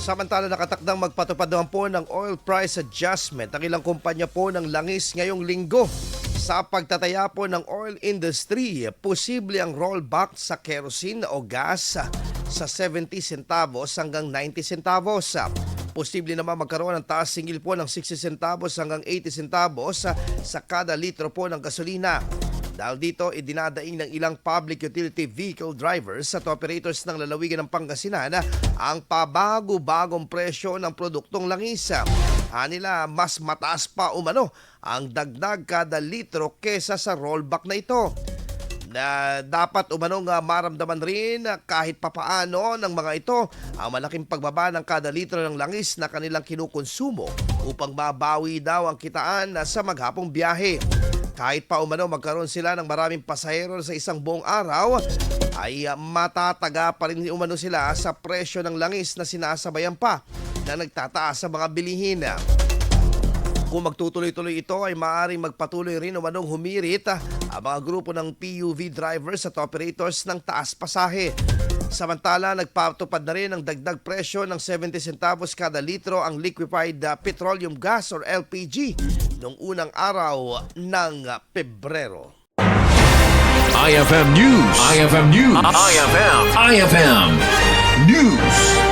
Samantala nakatakdang magpatupad naman po ng oil price adjustment ang ilang kumpanya po ng langis ngayong linggo. Sa pagtataya po ng oil industry, posible ang rollback sa kerosene o gas sa 70 centavos hanggang 90 centavos. Posible naman magkaroon ng taas singil po ng 60 centavos hanggang 80 centavos sa kada litro po ng gasolina. Dahil dito, idinadaing ng ilang public utility vehicle drivers at operators ng lalawigan ng Pangasinan ang pabago-bagong presyo ng produktong langis. Nila mas mataas pa umano ang dagdag kada litro kesa sa rollback na ito. Na dapat umanong maramdaman rin kahit papaano ng mga ito ang malaking pagbaba ng kada litro ng langis na kanilang kinukonsumo upang mabawi daw ang kitaan sa maghapong biyahe. Kahit pa umano magkaroon sila ng maraming pasahero sa isang buong araw, ay matataga pa rin umano sila sa presyo ng langis na sinasabayan pa na nagtataas sa mga bilihin. Kung magtutuloy-tuloy ito ay maaaring magpatuloy rin umanong humirit ang mga grupo ng PUV drivers at operators ng taas pasahe. Samantala, nagpatupad na rin ang dagdag presyo ng 70 centavos kada litro ang liquefied petroleum gas or LPG noong unang araw ng Pebrero. IFM News. IFM News. IFM News.